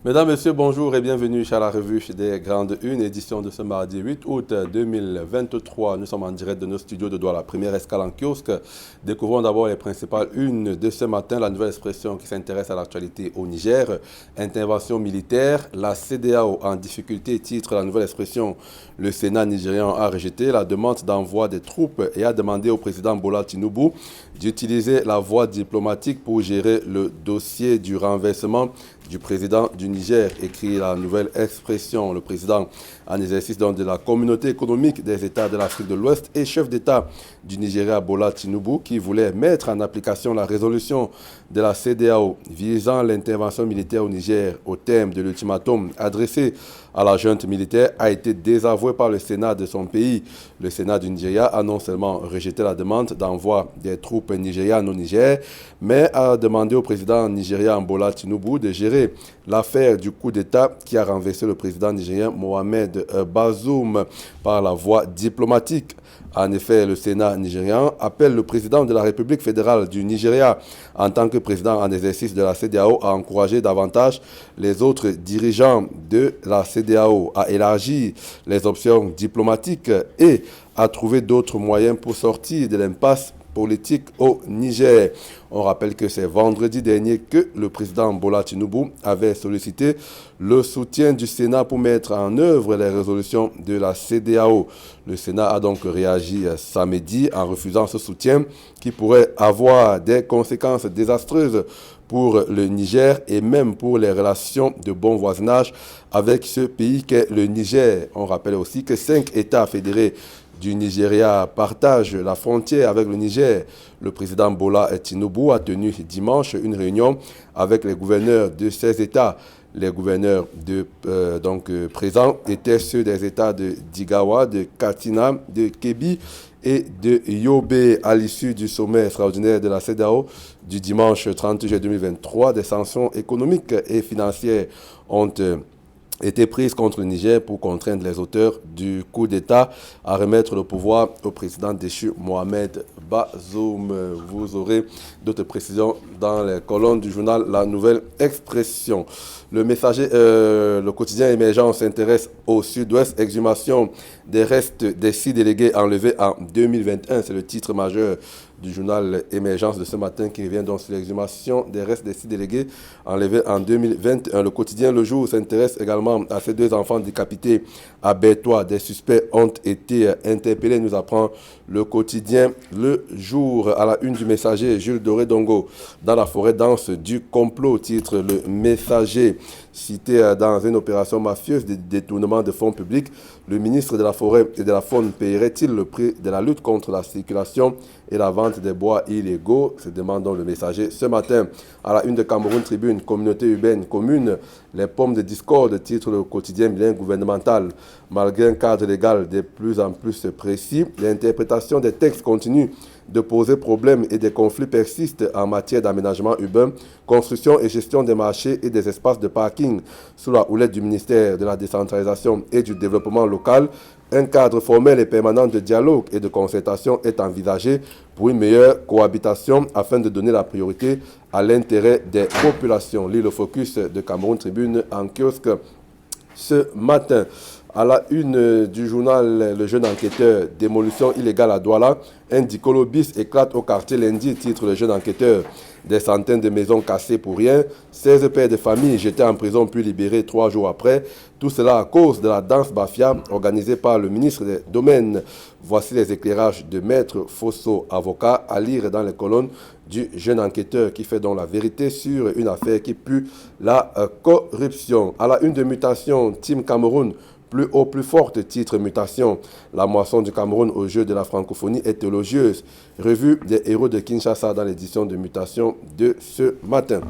Mesdames, Messieurs, bonjour et bienvenue à la revue des Grandes Unes, édition de ce mardi 8 août 2023. Nous sommes en direct de nos studios de Douala, première escale en kiosque. Découvrons d'abord les principales unes de ce matin, la nouvelle expression qui s'intéresse à l'actualité au Niger. Intervention militaire, la CEDEAO en difficulté, titre la nouvelle expression. Le Sénat nigérian a rejeté la demande d'envoi des troupes et a demandé au président Bola Tinubu d'utiliser la voie diplomatique pour gérer le dossier du renversement du président du Niger, écrit la nouvelle expression. Le président en exercice de la communauté économique des États de l'Afrique de l'Ouest et chef d'État du Nigeria, Bola Tinubu, qui voulait mettre en application la résolution de la CEDEAO visant l'intervention militaire au Niger au terme de l'ultimatum adressé à la junte militaire, a été désavoué par le Sénat de son pays. Le Sénat du Nigeria a non seulement rejeté la demande d'envoi des troupes nigérianes au Niger, mais a demandé au président nigérian Bola Tinubu de gérer l'affaire du coup d'État qui a renversé le président nigérien Mohamed Bazoum par la voie diplomatique. En effet, le Sénat nigérian appelle le président de la République fédérale du Nigeria, en tant que président en exercice de la CEDEAO, à encourager davantage les autres dirigeants de la CEDEAO à élargir les options diplomatiques et à trouver d'autres moyens pour sortir de l'impasse politique au Niger. On rappelle que c'est vendredi dernier que le président Bola Tinubu avait sollicité le soutien du Sénat pour mettre en œuvre les résolutions de la CEDEAO. Le Sénat a donc réagi samedi en refusant ce soutien qui pourrait avoir des conséquences désastreuses pour le Niger et même pour les relations de bon voisinage avec ce pays qu'est le Niger. On rappelle aussi que 5 États fédérés du Nigeria partage la frontière avec le Niger. Le président Bola Tinubu a tenu dimanche une réunion avec les gouverneurs de ces États. Les gouverneurs présents étaient ceux des États de Digawa, de Katsina, de Kebbi et de Yobe. À l'issue du sommet extraordinaire de la CEDEAO du dimanche 30 juillet 2023, des sanctions économiques et financières ont été prises contre le Niger pour contraindre les auteurs du coup d'État à remettre le pouvoir au président déchu Mohamed Bazoum. Vous aurez d'autres précisions dans les colonnes du journal La Nouvelle Expression. Le quotidien émergent s'intéresse au sud-ouest, exhumation des restes des 6 délégués enlevés en 2021. C'est le titre majeur du journal Émergence de ce matin qui revient donc sur l'exhumation des restes des 6 délégués enlevés en 2021. Le quotidien Le Jour s'intéresse également à ces 2 enfants décapités à Bertois. Des suspects ont été interpellés, nous apprend le quotidien Le Jour. À la une du Messager, Jules Doré Dongo, dans la forêt dense du complot, titre Le Messager. Cité dans une opération mafieuse de détournement de fonds publics, le ministre de la Forêt et de la Faune paierait-il le prix de la lutte contre la circulation et la vente des bois illégaux? Se demande le Messager ce matin. À la une de Cameroun Tribune, communauté urbaine commune, les pommes de discorde, titre le quotidien bilingue gouvernemental. Malgré un cadre légal de plus en plus précis, l'interprétation des textes continue de poser problème et des conflits persistent en matière d'aménagement urbain, construction et gestion des marchés et des espaces de parking. Sous la houlette du ministère de la décentralisation et du développement local, un cadre formel et permanent de dialogue et de concertation est envisagé pour une meilleure cohabitation afin de donner la priorité à l'intérêt des populations. Lit le focus de Cameroun Tribune en kiosque ce matin. À la une du journal Le Jeune Enquêteur, démolition illégale à Douala, un dicolo bis éclate au quartier lundi, titre Le Jeune Enquêteur. Des centaines de maisons cassées pour rien, 16 pères de famille jetés en prison puis libérés 3 jours après. Tout cela à cause de la danse Bafia organisée par le ministre des Domaines. Voici les éclairages de Maître Fosso, avocat, à lire dans les colonnes du Jeune Enquêteur qui fait donc la vérité sur une affaire qui pue la corruption. À la une de Mutation, Team Cameroun, plus haut, plus forte, titre Mutation. La moisson du Cameroun au jeu de la francophonie est élogieuse. Revue des héros de Kinshasa dans l'édition de Mutation de ce matin.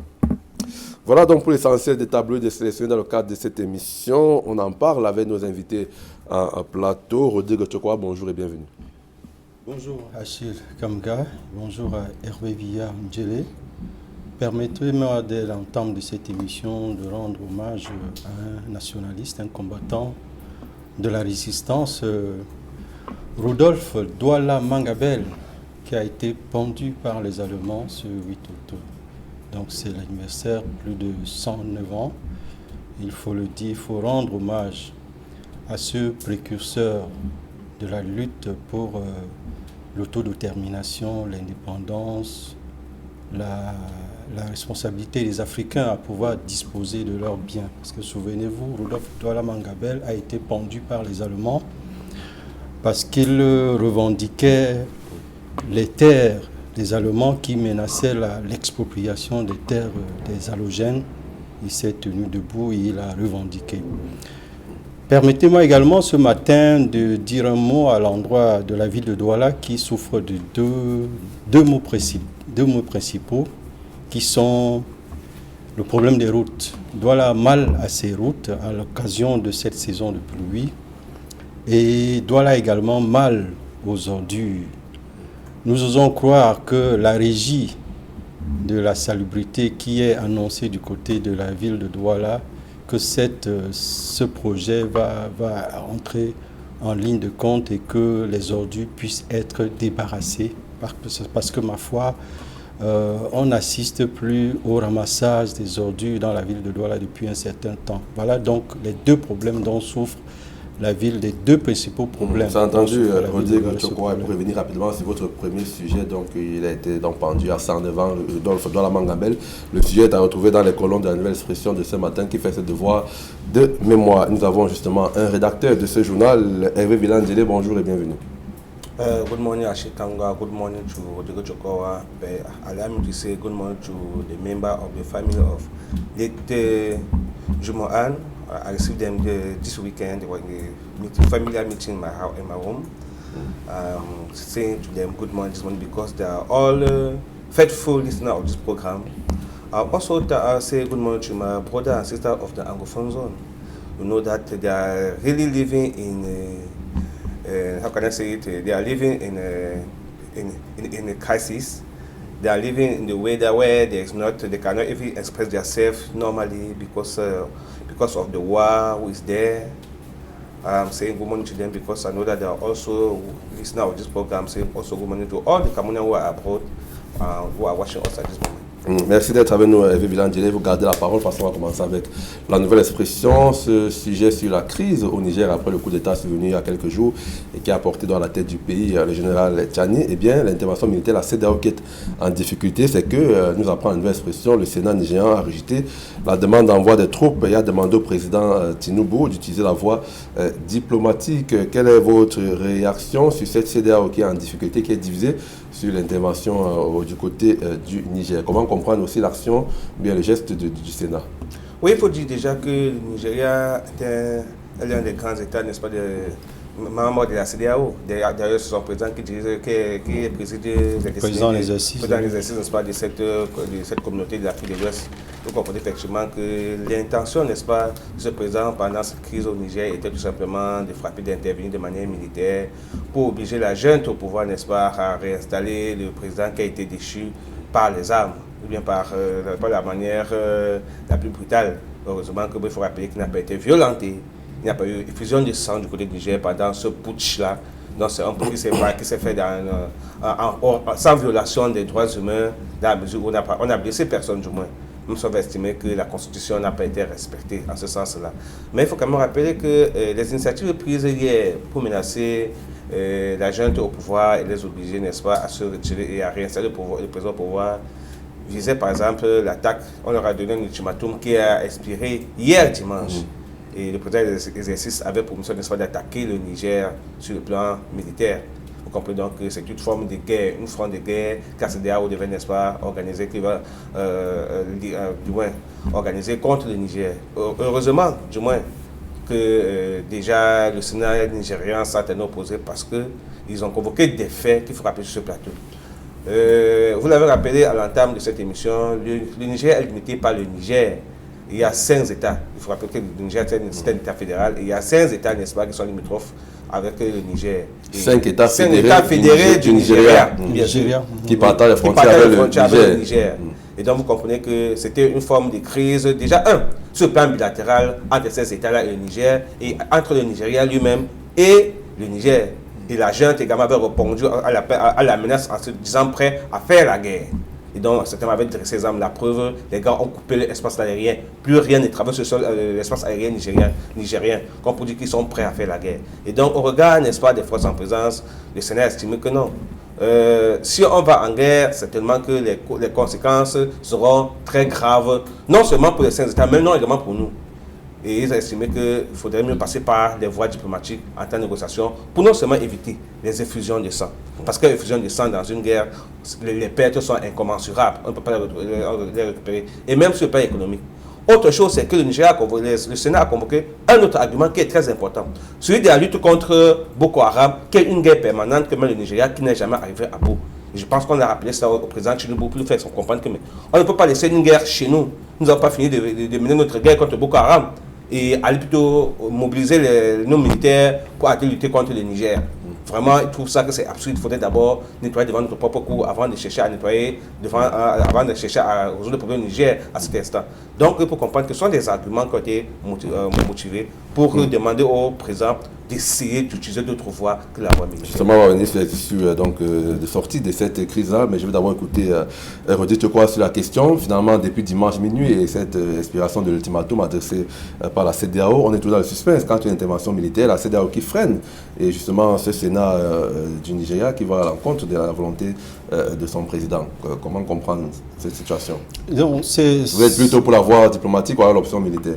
Voilà donc pour l'essentiel des tableaux sélectionnés dans le cadre de cette émission. On en parle avec nos invités en plateau. Rodrigue Tchokwa, bonjour et bienvenue. Bonjour Achille Kamga, bonjour Hervé Villa Mdjele. Permettez-moi dès l'entame de cette émission de rendre hommage à un nationaliste, un combattant de la résistance, Rudolf Douala Mangabel, qui a été pendu par les Allemands ce 8 août. Donc c'est l'anniversaire, plus de 109 ans. il faut le dire, il faut rendre hommage à ce précurseur de la lutte pour l'autodétermination, l'indépendance, la responsabilité des Africains à pouvoir disposer de leurs biens. Parce que souvenez-vous, Rudolf Douala Mangabel a été pendu par les Allemands parce qu'il revendiquait les terres des Allemands qui menaçaient l'expropriation des terres des halogènes. Il s'est tenu debout et il a revendiqué. Permettez-moi également ce matin de dire un mot à l'endroit de la ville de Douala qui souffre de deux mots principaux qui sont le problème des routes. Douala a mal à ses routes à l'occasion de cette saison de pluie et Douala a également mal aux ordures. Nous osons croire que la régie de la salubrité qui est annoncée du côté de la ville de Douala, que ce projet va entrer en ligne de compte et que les ordures puissent être débarrassées. Parce que, ma foi, on n'assiste plus au ramassage des ordures dans la ville de Douala depuis un certain temps. Voilà donc les deux problèmes dont souffre la ville, les deux principaux problèmes. J'ai entendu Rodrigue Tchokwa, pour revenir rapidement sur votre premier sujet, donc il a été donc pendu à 109 ans, Rudolf Douala Mangabel. Le sujet est à retrouver dans les colonnes de la Nouvelle Expression de ce matin qui fait ses devoirs de mémoire. Nous avons justement un rédacteur de ce journal, Hervé Villandjele. Bonjour et bienvenue. Good morning, Ashikanga. Good morning to Rodrigo Tchokwa. Allow me to say good morning to the member of the family of late Jumohan. I received them this weekend. They were in a familiar meeting in my house, in my home. Saying to them good morning this morning because they are all faithful listeners of this program. Also, I say good morning to my brother and sister of the Anglophone zone. You know that they are really living in how can I say it? They are living in a crisis. They are living in the weather where they cannot even express themselves normally because of the war who is there. I'm saying good morning to them because I know that they are also listeners of this program. Saying also good morning to all the Cameroonians who are abroad, who are watching us at this moment. Merci d'être avec nous, Hervé Villandjele. Vous gardez la parole. De toute façon, on va commencer avec la nouvelle expression. Ce sujet sur la crise au Niger après le coup d'État survenu il y a quelques jours et qui a porté dans la tête du pays le général Tchani. Eh bien, l'intervention militaire, la CEDEAO qui est en difficulté, c'est que, nous apprend la nouvelle expression, le Sénat nigérian a rejeté la demande d'envoi des troupes et a demandé au président Tinubu d'utiliser la voie diplomatique. Quelle est votre réaction sur cette CEDEAO qui est en difficulté, qui est divisée sur l'intervention du côté du Niger? Comment comprendre aussi l'action, bien le geste du Sénat? Oui, il faut dire déjà que le Nigeria est l'un des grands États, n'est-ce pas, membre de la CEDEAO. D'ailleurs, c'est son président qui préside l'exercice, n'est-ce pas, de cette communauté de l'Afrique de l'Ouest. Vous comprenez effectivement que l'intention, n'est-ce pas, de ce président pendant cette crise au Niger était tout simplement de frapper, d'intervenir de manière militaire pour obliger la junte au pouvoir, n'est-ce pas, à réinstaller le président qui a été déchu par les armes, ou bien par la manière la plus brutale. Heureusement qu'il faut rappeler qu'il n'a pas été violenté. Il n'y a pas eu effusion de sang du côté du Niger pendant ce putsch-là. Donc c'est un putsch qui s'est fait sans violation des droits humains, dans la mesure où on a blessé personne du moins. Nous sommes estimés que la Constitution n'a pas été respectée en ce sens-là. Mais il faut quand même rappeler que les initiatives prises hier pour menacer la junte au pouvoir et les obliger, n'est-ce pas, à se retirer et à réinstaller le président au pouvoir visaient par exemple l'attaque. On leur a donné un ultimatum qui a expiré hier dimanche. Et le président de l'exercice avait pour mission, n'est-ce pas, d'attaquer le Niger sur le plan militaire. Vous comprenez donc que c'est une forme de guerre, une forme de guerre que la CEDEAO devait, n'est-ce pas, organiser, qui va du moins organiser contre le Niger. Heureusement, du moins, que déjà le Sénat nigérien s'est opposé parce qu'ils ont convoqué des faits qu'il faut rappeler sur ce plateau. Vous l'avez rappelé à l'entame de cette émission, le Niger est limité par le Niger. Il y a 5 États. Il faut rappeler que le Niger c'est un État fédéral. Et il y a 5 États, n'est-ce pas, qui sont limitrophes avec le Niger. 5 États fédérés du Nigeria. Qui partagent les frontières avec le Niger. Et donc vous comprenez que c'était une forme de crise, déjà sur le plan bilatéral entre ces États-là et le Niger, et entre le Nigeria lui-même et le Niger. Et la junte également avait répondu à la menace en se disant prêt à faire la guerre. Et donc, certains avaient dressé les armes. La preuve, les gars ont coupé l'espace aérien. Plus rien ne traverse l'espace aérien nigérien, comme pour dire qu'ils sont prêts à faire la guerre. Et donc, au regard, n'est-ce pas, des forces en présence, le Sénat a estimé que non. Si on va en guerre, certainement que les conséquences seront très graves, non seulement pour les 5 États, mais non également pour nous. Et ils ont estimé qu'il faudrait mieux passer par les voies diplomatiques en temps de négociation pour non seulement éviter les effusions de sang. Parce que l'effusion de sang dans une guerre, les pertes sont incommensurables, on ne peut pas les récupérer. Et même sur le plan économique. Autre chose, c'est que le Sénat a convoqué un autre argument qui est très important. Celui de la lutte contre Boko Haram, qui est une guerre permanente que mène le Nigeria, qui n'est jamais arrivé à bout. Et je pense qu'on a rappelé ça au président Tinubu pour lui faire comprendre que on ne peut pas laisser une guerre chez nous. Nous n'avons pas fini de mener notre guerre contre Boko Haram et aller plutôt mobiliser nos militaires pour aller lutter contre le Niger. Vraiment, ils trouvent ça que c'est absurde. Il faudrait d'abord nettoyer devant notre propre cou avant de chercher à nettoyer, avant de chercher à résoudre le problème du Niger à cet instant. Donc, il faut comprendre que ce sont des arguments qui ont été motivés pour demander au président d'essayer d'utiliser d'autres voies que la voie militaire. Justement, on va revenir sur les issues de sortie de cette crise-là, mais je vais d'abord écouter Rodrigue quoi sur la question. Finalement, depuis dimanche minuit et cette expiration de l'ultimatum adressé par la CEDEAO, on est toujours dans le suspense. Quand il y a une intervention militaire, la CEDEAO qui freine, et justement ce Sénat du Nigeria qui va à l'encontre de la volonté de son président. Comment comprendre cette situation? Donc, vous êtes plutôt pour la voie diplomatique ou alors l'option militaire?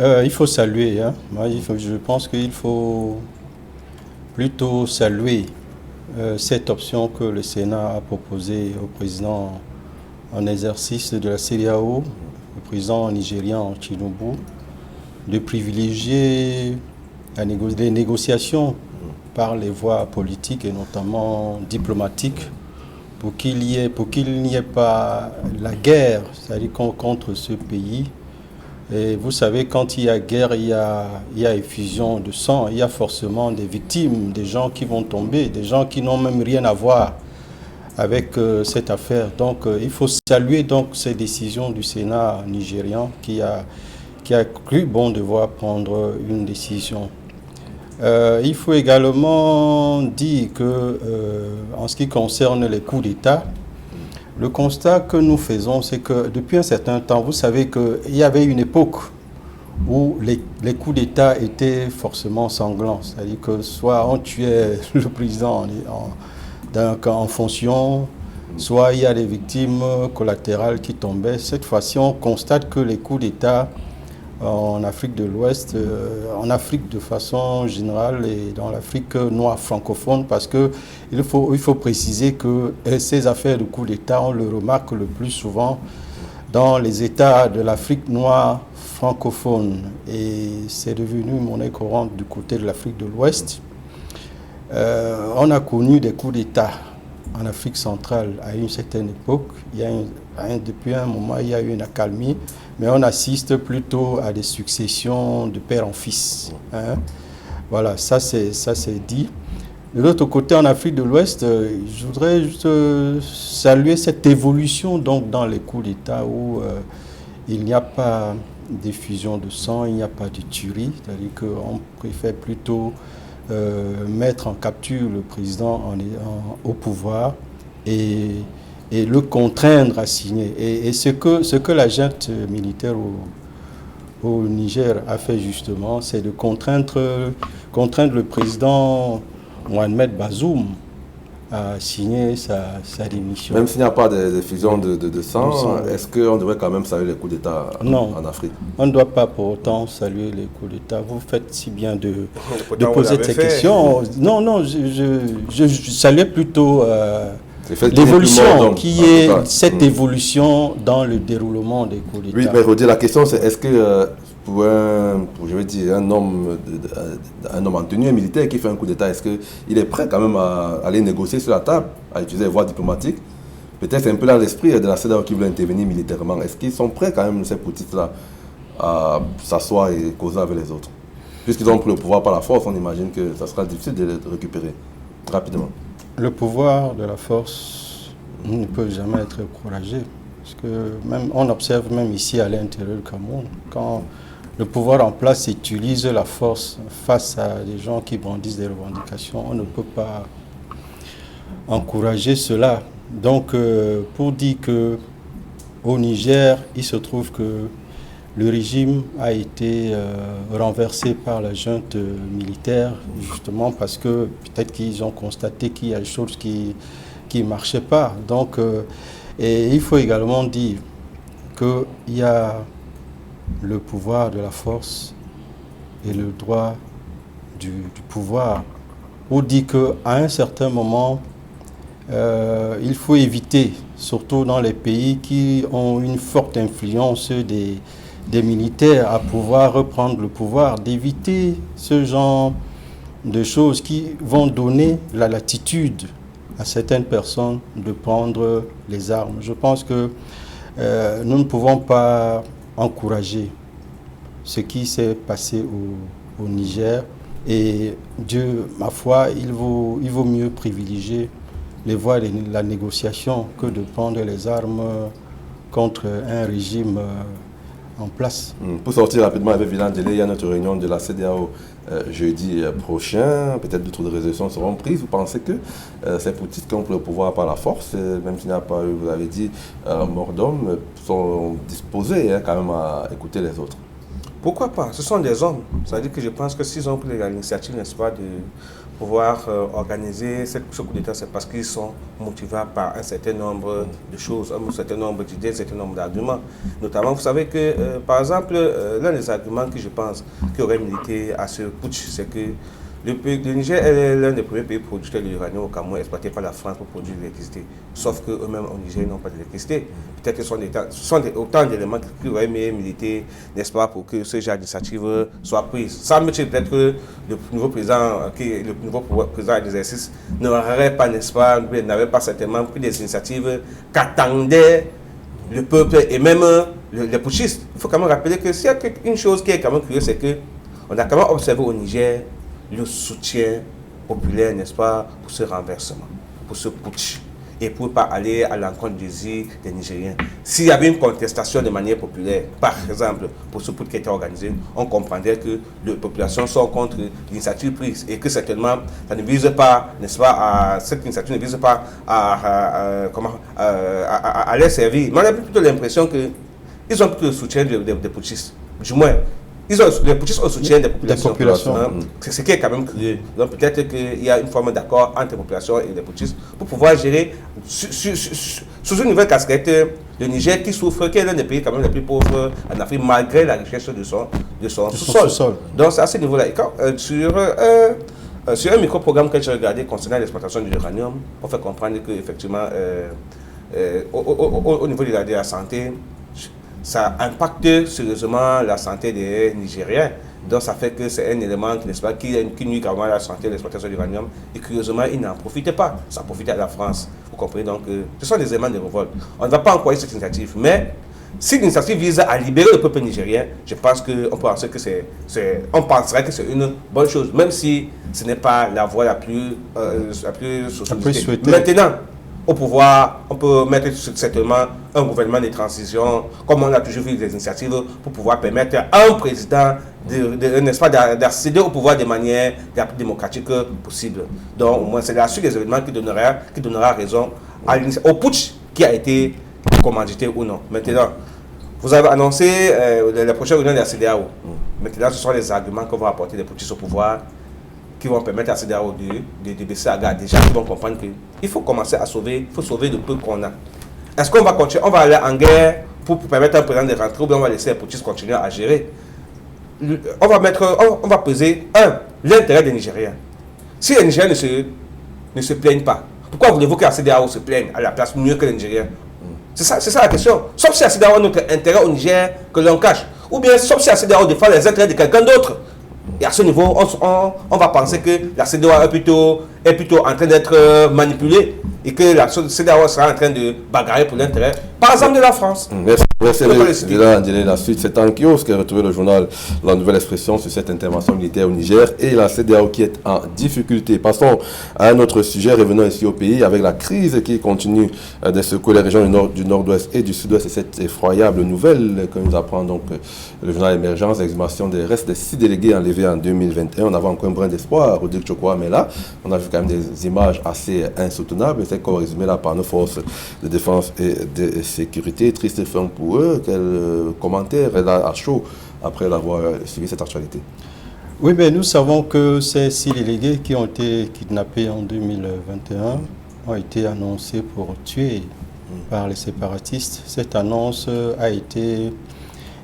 Il faut saluer. Hein. Je pense qu'il faut plutôt saluer cette option que le Sénat a proposée au président en exercice de la CEDEAO, le président nigérian Tinubu, de privilégier les négociations par les voies politiques et notamment diplomatiques pour qu'il n'y ait pas la guerre, c'est-à-dire contre ce pays. Et vous savez, quand il y a guerre, il y a effusion de sang, il y a forcément des victimes, des gens qui vont tomber, des gens qui n'ont même rien à voir avec cette affaire. Donc il faut saluer donc ces décisions du Sénat nigérian qui a cru bon devoir prendre une décision. Il faut également dire que en ce qui concerne les coups d'État, le constat que nous faisons, c'est que depuis un certain temps, vous savez qu'il y avait une époque où les coups d'État étaient forcément sanglants. C'est-à-dire que soit on tuait le président en fonction, soit il y a des victimes collatérales qui tombaient. Cette fois-ci, on constate que les coups d'État en Afrique de l'Ouest, en Afrique de façon générale et dans l'Afrique noire francophone, parce qu'il faut préciser que ces affaires de coups d'État, on le remarque le plus souvent dans les États de l'Afrique noire francophone. Et c'est devenu monnaie courante du côté de l'Afrique de l'Ouest. On a connu des coups d'État en Afrique centrale à une certaine époque. Depuis un moment, il y a eu une accalmie, mais on assiste plutôt à des successions de père en fils. Hein. Voilà, ça c'est dit. De l'autre côté, en Afrique de l'Ouest, je voudrais juste saluer cette évolution donc, dans les coups d'État où il n'y a pas d'effusion de sang, il n'y a pas de tuerie, c'est-à-dire qu'on préfère plutôt mettre en capture le président au pouvoir et le contraindre à signer. Et ce que la junte militaire au Niger a fait justement, c'est de contraindre le président Mohamed Bazoum à signer sa démission. Même s'il n'y a pas d'effusion de sang, est-ce qu'on devrait quand même saluer les coups d'État en Afrique? On ne doit pas pour autant saluer les coups d'État. Vous faites si bien de poser ces questions. Non, je saluais plutôt l'évolution, qui est cette évolution dans le déroulement des coups d'État. Oui, mais redire la question, c'est est-ce que pour un homme en tenue militaire qui fait un coup d'État, est-ce qu'il est prêt quand même à aller négocier sur la table, à utiliser les voies diplomatiques? Peut-être c'est un peu dans l'esprit de la CEDEAO qui veut intervenir militairement. Est-ce qu'ils sont prêts quand même, ces petits-là, à s'asseoir et causer avec les autres? Puisqu'ils ont pris le pouvoir par la force, on imagine que ça sera difficile de le récupérer rapidement. Le pouvoir de la force ne peut jamais être encouragé. Parce que on observe même ici à l'intérieur du Cameroun, quand le pouvoir en place utilise la force face à des gens qui brandissent des revendications, on ne peut pas encourager cela. Donc, pour dire que au Niger, il se trouve que le régime a été renversé par la junte militaire, justement parce que peut-être qu'ils ont constaté qu'il y a des choses qui ne marchaient pas. Donc, et il faut également dire qu'il y a le pouvoir de la force et le droit du pouvoir. On dit qu'à un certain moment, il faut éviter, surtout dans les pays qui ont une forte influence des militaires à pouvoir reprendre le pouvoir, d'éviter ce genre de choses qui vont donner la latitude à certaines personnes de prendre les armes. Je pense que nous ne pouvons pas encourager ce qui s'est passé au Niger. Et Dieu, ma foi, il vaut mieux privilégier les voies de la négociation que de prendre les armes contre un régime en place. Pour sortir rapidement avec Villan Djélé, il y a notre réunion de la CEDEAO jeudi prochain. Peut-être d'autres résolutions seront prises. Vous pensez que ces Poutines qui ont pris le pouvoir par la force, même s'il n'y a pas eu, vous avez dit, mort d'homme, sont disposés quand même à écouter les autres? Pourquoi pas? Ce sont des hommes. C'est-à-dire que je pense que s'ils ont pris l'initiative, n'est-ce pas, de pouvoir organiser ce coup d'État, c'est parce qu'ils sont motivés par un certain nombre de choses, un certain nombre d'idées, un certain nombre d'arguments. Notamment, vous savez que, par exemple, l'un des arguments que je pense qui aurait milité à ce putsch, c'est que le Niger est l'un des premiers pays producteurs de l'uranium au Cameroun exploité par la France pour produire de l'électricité. Sauf qu'eux-mêmes au Niger n'ont pas d'électricité. Peut-être que ce sont autant d'éléments qui auraient milité, n'est-ce pas, pour que ce genre d'initiative soit prise. Ça me dit peut-être que le nouveau président en exercice n'aurait pas, n'est-ce pas, n'avait pas certainement pris des initiatives qu'attendait le peuple et même les putschistes. Il faut quand même rappeler que s'il y a une chose qui est quand même curieuse, c'est qu'on a quand même observé au Niger le soutien populaire, n'est-ce pas, pour ce renversement, pour ce putsch, et pour ne pas aller à l'encontre des Nigériens. S'il y avait une contestation de manière populaire, par exemple, pour ce putsch qui était organisé, on comprendrait que les populations sont contre l'initiative prise et que certainement, ça ne vise pas, n'est-ce pas, cette initiative ne vise pas à les servir. Mais on a plutôt l'impression qu'ils ont plutôt le soutien des putschistes, du moins. Les putschistes ont le soutien des populations. C'est ce qui est quand même curieux. Donc peut-être qu'il y a une forme d'accord entre les populations et les putschistes pour pouvoir gérer sous une nouvelle casquette le Niger qui souffre, qui est l'un des pays quand même les plus pauvres en Afrique malgré la richesse de son sous-sol. Donc c'est à ce niveau-là. Sur un micro-programme que j'ai regardé concernant l'exploitation de l'uranium, on fait comprendre qu'effectivement, au niveau de la santé, ça impacte sérieusement la santé des Nigériens. Donc ça fait que c'est un élément, n'est-ce pas, qui nuit gravement à la santé de l'exploitation de l'uranium. Et curieusement, ils n'en profitent pas. Ça profite à la France. Vous comprenez? Donc, ce sont des éléments de révolte. On ne va pas encourager cette initiative. Mais si l'initiative vise à libérer le peuple nigérien, je pense qu'on penserait que c'est une bonne chose. Même si ce n'est pas la voie la plus souhaitée. Maintenant, au pouvoir, on peut mettre certainement un gouvernement de transition, comme on a toujours vu des initiatives pour pouvoir permettre à un président n'est-ce pas, d'accéder au pouvoir de manière la plus démocratique possible. Donc, au moins, c'est la suite des événements qui donnera raison au putsch qui a été commandité ou non. Maintenant, vous avez annoncé la prochaine réunion de la CEDEAO. Maintenant, ce sont les arguments qu'on va apporter des putschistes au pouvoir qui vont permettre à la CEDEAO de baisser la garde. Déjà, ils vont comprendre qu'il faut commencer à sauver, il faut sauver le peu qu'on a. Est-ce qu'on va continuer, on va aller en guerre pour permettre à un président de rentrer ou bien on va laisser les putschistes continuer à gérer? On va peser, l'intérêt des Nigériens. Si les Nigériens ne se plaignent pas, pourquoi voulez-vous que la CEDEAO se plaigne à la place mieux que les Nigériens? C'est ça la question. Sauf si la CEDEAO a notre intérêt au Niger que l'on cache. Ou bien sauf si la CEDEAO défend les intérêts de quelqu'un d'autre. Et à ce niveau, on va penser que la CEDEAO est plutôt en train d'être manipulée et que la CEDEAO sera en train de bagarrer pour l'intérêt, par exemple, de la France. Merci la suite, c'est en kiosque qui a retrouvé le journal La Nouvelle Expression sur cette intervention militaire au Niger et la CEDEAO qui est en difficulté. Passons à un autre sujet, revenons ici au pays avec la crise qui continue de secouer les régions du nord-ouest et du sud-ouest et cette effroyable nouvelle que nous apprend donc le journal Émergence, l'exhumation des restes des 6 délégués enlevés en 2021. On avait encore un brin d'espoir, Rodrigue Chokwa, mais là, on a vu quand même des images assez insoutenables. C'est qu'on résumé là par nos forces de défense et de sécurité. Triste fin pour eux. Quel commentaire est là à chaud après avoir suivi cette actualité? Oui, mais nous savons que ces 6 délégués qui ont été kidnappés en 2021 ont été annoncés pour tuer par les séparatistes. Cette annonce a été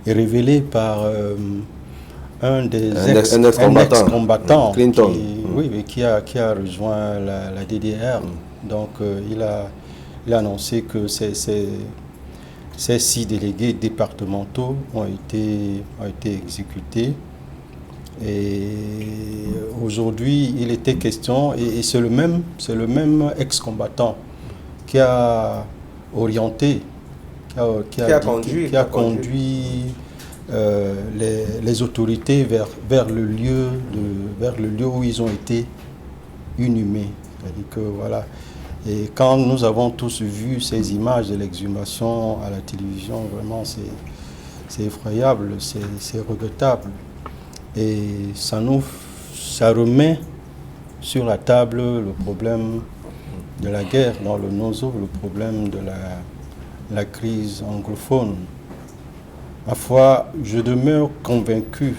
révélée par un des ex-combattants Clinton, qui a rejoint la DDR. Donc il a annoncé que ces 6 délégués départementaux ont été exécutés. Et aujourd'hui, il était question, et c'est le même ex-combattant qui a orienté, qui a conduit les autorités vers le lieu où ils ont été inhumés. C'est-à-dire que voilà. Et quand nous avons tous vu ces images de l'exhumation à la télévision, vraiment c'est effroyable, c'est regrettable. Et ça remet sur la table le problème de la guerre dans le Nozo, le problème de la crise anglophone. Ma foi, je demeure convaincu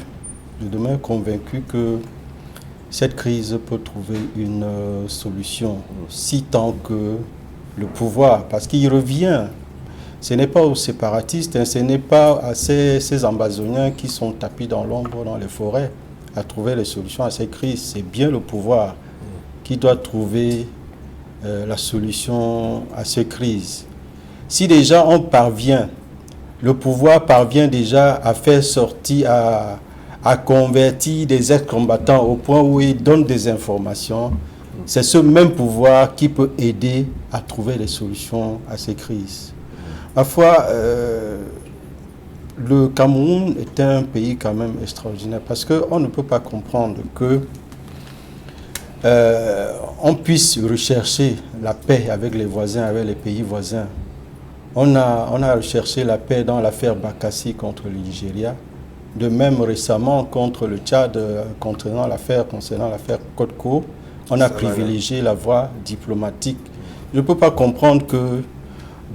que cette crise peut trouver une solution, si tant que le pouvoir, parce qu'il revient. Ce n'est pas aux séparatistes, ce n'est pas à ces amazoniens qui sont tapis dans l'ombre, dans les forêts, à trouver les solutions à ces crises. C'est bien le pouvoir qui doit trouver la solution à ces crises. Si déjà le pouvoir parvient déjà à faire sortir, à convertir des ex-combattants au point où ils donnent des informations, c'est ce même pouvoir qui peut aider à trouver les solutions à ces crises. Ma foi, le Cameroun est un pays quand même extraordinaire parce qu'on ne peut pas comprendre que on puisse rechercher la paix avec les voisins, avec les pays voisins. On a recherché la paix dans l'affaire Bakassi contre le Nigeria, de même récemment contre le Tchad, concernant l'affaire Kotko. On a privilégié la voie diplomatique. Je ne peux pas comprendre que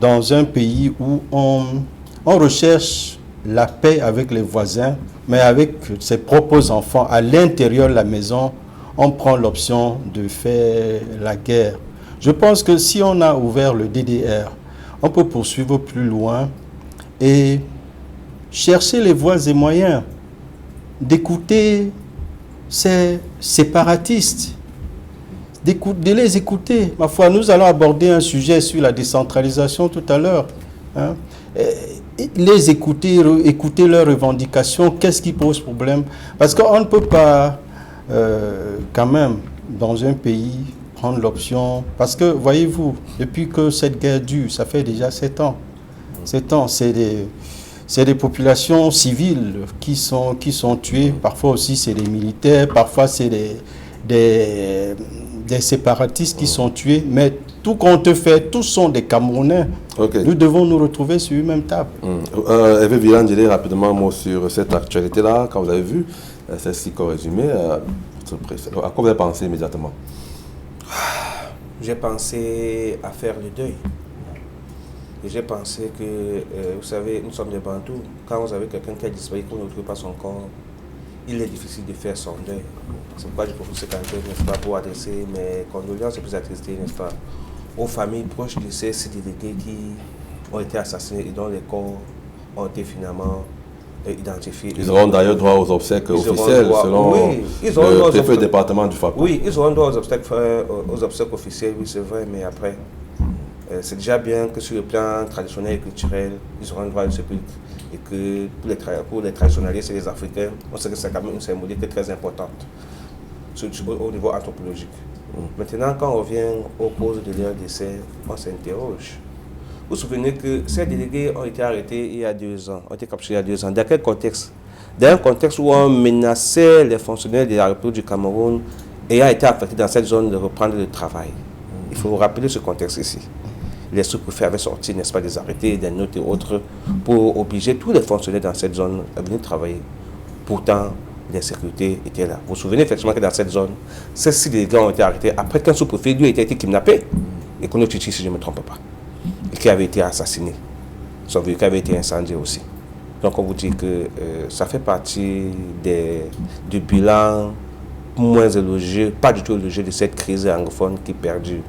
dans un pays où on recherche la paix avec les voisins, mais avec ses propres enfants, à l'intérieur de la maison, on prend l'option de faire la guerre. Je pense que si on a ouvert le DDR, on peut poursuivre plus loin et chercher les voies et moyens d'écouter ces séparatistes, de les écouter. Ma foi, nous allons aborder un sujet sur la décentralisation tout à l'heure. Hein. Les écouter leurs revendications, qu'est-ce qui pose problème? Parce qu'on ne peut pas, quand même, dans un pays, prendre l'option. Parce que, voyez-vous, depuis que cette guerre dure, ça fait déjà 7 ans. 7 ans, c'est des populations civiles qui sont tuées. Parfois aussi, c'est des militaires. Parfois, c'est des séparatistes qui sont tués, mais tout compte fait, tous sont des Camerounais. Okay. Nous devons nous retrouver sur une même table. Hervé Villandjelé, rapidement, moi, sur cette actualité-là, quand vous avez vu, celle-ci qu'on résumé, à quoi vous avez pensé immédiatement? J'ai pensé à faire le deuil. Et j'ai pensé que, vous savez, nous sommes des Bantous. Quand vous avez quelqu'un qui a disparu, qu'on ne retrouve pas son corps, il est difficile de faire son deuil. C'est pourquoi je profite de cette antenne, n'est-ce pas, pour adresser mes condoléances et plus attristés, n'est-ce pas, aux familles proches de ces délégués qui ont été assassinés et dont les corps ont été finalement identifiés. Ils auront d'ailleurs droit aux obsèques officielles, selon le préfet du département du FACO. Oui, ils auront droit aux obsèques officielles, oui, c'est vrai, mais après, c'est déjà bien que sur le plan traditionnel et culturel, ils auront droit au sépulcre. Et que pour les traditionnalistes et les Africains, on sait que c'est quand même une symbolique très importante au niveau anthropologique. Maintenant, quand on revient aux causes de leur décès, on s'interroge. Vous vous souvenez que ces délégués ont été arrêtés il y a 2 ans, ont été capturés il y a 2 ans. Dans quel contexte? Dans un contexte où on menaçait les fonctionnaires de la République du Cameroun ayant été affectés dans cette zone de reprendre le travail. Il faut vous rappeler ce contexte ici. Les sous-préfets avaient sorti, n'est-ce pas, des arrêtés, des notes et autres pour obliger tous les fonctionnaires dans cette zone à venir travailler. Pourtant, sécurités étaient là. Vous vous souvenez effectivement que dans cette zone, ces 6 délégués ont été arrêtés après qu'un sous-préfet lui a été kidnappé, et qu'on a tué, si je ne me trompe pas, et qui avait été assassiné. Son véhicule avait été incendié aussi. Donc on vous dit que ça fait partie du bilan moins élogieux, pas du tout élogieux de cette crise anglophone qui perdure.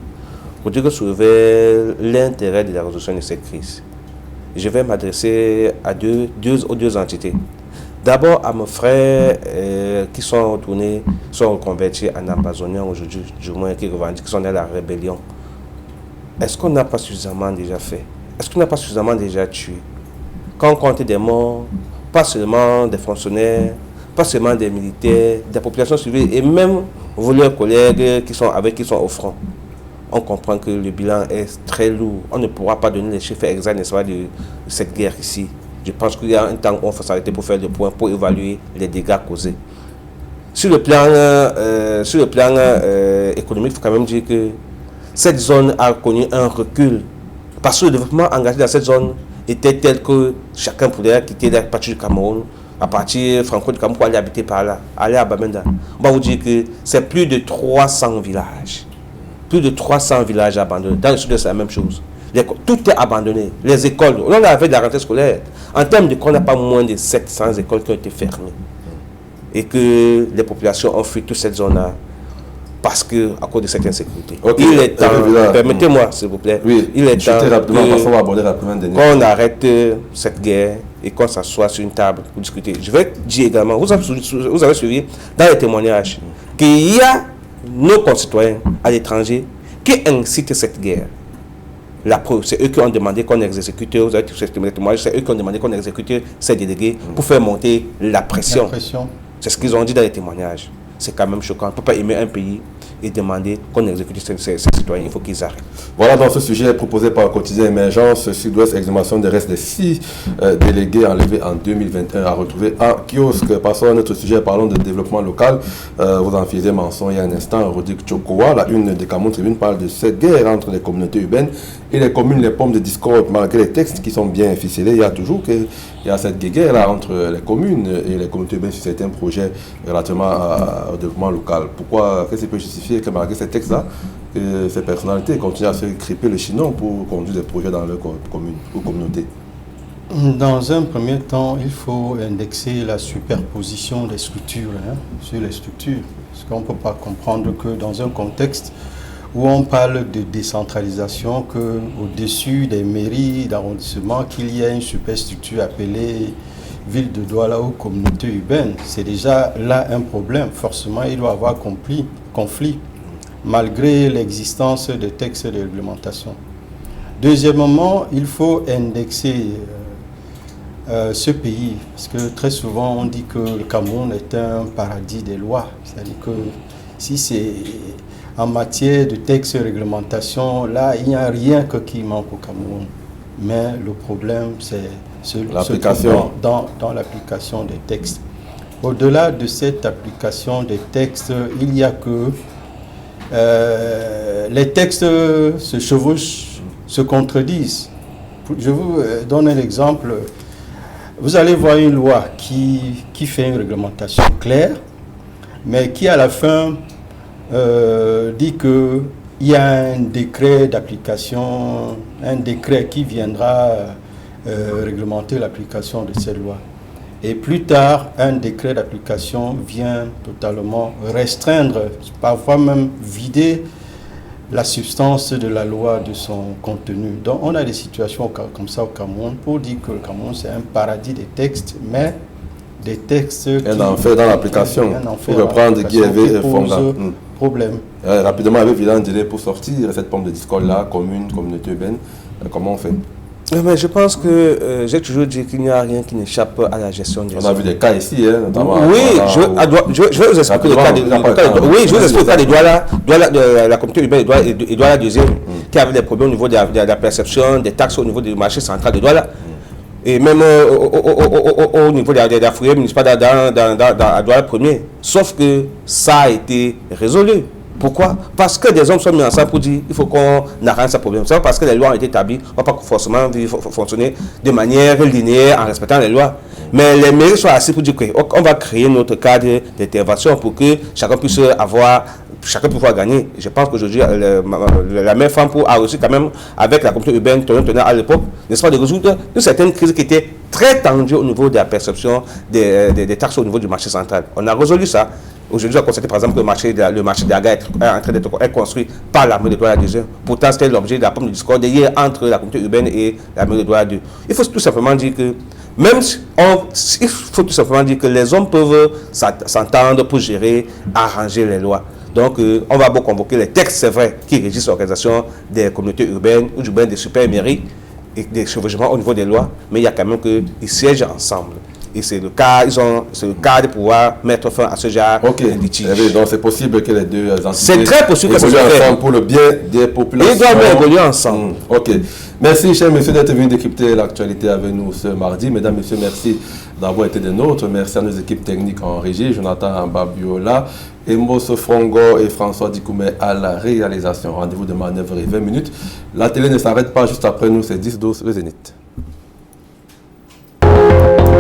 Pour dire que soulever l'intérêt de la résolution de cette crise, je vais m'adresser à aux deux entités. D'abord à mes frères qui sont retournés, sont reconvertis en Amazoniens aujourd'hui, du moins qui revendiquent, qui sont dans la rébellion. Est-ce qu'on n'a pas suffisamment déjà fait? Est-ce qu'on n'a pas suffisamment déjà tué? Quand on compte des morts, pas seulement des fonctionnaires, pas seulement des militaires, des populations civiles et même leurs collègues qui sont au front, on comprend que le bilan est très lourd. On ne pourra pas donner les chiffres exacts de cette guerre ici. Je pense qu'il y a un temps où on faut s'arrêter pour faire le point, pour évaluer les dégâts causés. Sur le plan économique, il faut quand même dire que cette zone a connu un recul. Parce que le développement engagé dans cette zone était tel que chacun pouvait quitter la partie du Cameroun, à partir franco du Cameroun pour aller habiter par là, aller à Bamenda. On va vous dire que c'est plus de 300 villages. Plus de 300 villages abandonnés. Dans le sud, c'est la même chose. Tout est abandonné. Les écoles, on avait de la rentrée scolaire. En termes d'école, on n'a pas moins de 700 écoles qui ont été fermées. Et que les populations ont fui toute cette zone-là parce que à cause de cette insécurité. Okay. Il est temps, permettez-moi s'il vous plaît, il est temps qu'on arrête cette guerre et qu'on s'assoie sur une table pour discuter. Je vais dire également, vous avez suivi dans les témoignages qu'il y a nos concitoyens à l'étranger qui incitent cette guerre. La preuve, c'est eux qui ont demandé qu'on exécute, vous avez c'est eux qui ont demandé qu'on exécute ces délégués pour faire monter la pression. C'est ce qu'ils ont dit dans les témoignages. C'est quand même choquant. On ne peut pas aimer un pays et demander qu'on exécute ces citoyens. Il faut qu'ils arrêtent. Voilà, dans ce sujet proposé par le quotidien Émergence, Sud-Ouest, exhumation des restes des 6 délégués enlevés en 2021 à retrouver en kiosque. Passons à notre sujet, parlons de développement local. Vous en faisiez mention il y a un instant, Rodrigue Tchokowa, la une des Cameroun Tribune parle de cette guerre entre les communautés urbaines et les communes, les pommes de discorde. Malgré les textes qui sont bien ficelés, il y a toujours cette guerre là entre les communes et les communautés urbaines sur certains projets relativement au développement local. Pourquoi, qu'est-ce qui peut justifier que malgré ces textes-là, ces personnalités continuent à se crêper le chinon pour conduire des projets dans leur commune ou communauté? Dans un premier temps, il faut indexer la superposition des structures sur les structures. Parce qu'on ne peut pas comprendre que dans un contexte où on parle de décentralisation, qu'au-dessus des mairies d'arrondissement, qu'il y ait une superstructure appelée ville de Douala ou communauté urbaine, c'est déjà là un problème. Forcément, il doit y avoir conflit, malgré l'existence de textes de réglementation. Deuxièmement, il faut indexer ce pays, parce que très souvent on dit que le Cameroun est un paradis des lois. C'est-à-dire que si c'est en matière de textes de réglementation, là, il n'y a rien qui manque au Cameroun. Mais le problème, c'est l'application dans l'application des textes. Au-delà de cette application des textes, il n'y a que les textes se chevauchent, se contredisent. Je vous donne un exemple. Vous allez voir une loi qui fait une réglementation claire, mais qui à la fin dit qu'il y a un décret d'application, un décret qui viendra réglementer l'application de cette loi. Et plus tard, un décret d'application vient totalement restreindre, parfois même vider la substance de la loi de son contenu. Donc on a des situations comme ça au Cameroun pour dire que le Cameroun c'est un paradis des textes, mais des textes un enfer dans l'application. Pour reprendre Guy Hervé et Fonda. Problème. Rapidement, avec Vilan Délé pour sortir cette pomme de discorde là, commune, communauté urbaine, comment on fait? Mais je pense que j'ai toujours dit qu'il n'y a rien qui n'échappe à la gestion des On a vu des cas ici, notamment. Oui, je vais vous expliquer le cas de Douala, la communauté urbaine et Douala deuxième, qui avait des problèmes au niveau de la perception des taxes au niveau du marché central de Douala. Et même au niveau de la fourrière municipale à Douala premier. Sauf que ça a été résolu. Pourquoi? Parce que des hommes sont mis ensemble pour dire qu'il faut qu'on arrange ce problème. C'est pas parce que les lois ont été établies, on ne va pas forcément fonctionner de manière linéaire en respectant les lois. Mais les mairies sont assis pour dire qu'on va créer notre cadre d'intervention pour que chacun puisse gagner. Je pense qu'aujourd'hui, la maire Fampo a reçu quand même, avec la communauté urbaine tenant à l'époque, n'est-ce pas, de résoudre une certaine crise qui était très tendue au niveau de la perception des taxes au niveau du marché central. On a résolu ça. Aujourd'hui, on a constaté par exemple que le marché de la gare est en train d'être construit par la mairie de Douala 2. Pourtant, c'était l'objet de la pomme de discorde hier entre la communauté urbaine et la mairie de Douala 2. Il faut tout simplement dire que les hommes peuvent s'entendre pour gérer, arranger les lois. Donc, on va beaucoup convoquer les textes, c'est vrai, qui régissent l'organisation des communautés urbaines ou du bien des super-mairies et des chevauchements au niveau des lois, mais il y a quand même qu'ils siègent ensemble. Et c'est le cas, c'est le cas de pouvoir mettre fin à ce genre de litige. Donc c'est possible que les deux entités c'est très possible que évoluent ensemble pour le bien des populations. Ils doivent évoluer ensemble. Ok. Merci, chers messieurs, d'être venus décrypter l'actualité avec nous ce mardi. Mesdames, messieurs, merci d'avoir été des nôtres. Merci à nos équipes techniques en régie, Jonathan Babiola, Emos Frongo et François Dikoumé à la réalisation. Rendez-vous demain à 9h20. La télé ne s'arrête pas juste après nous, c'est 10-12 le Zénith.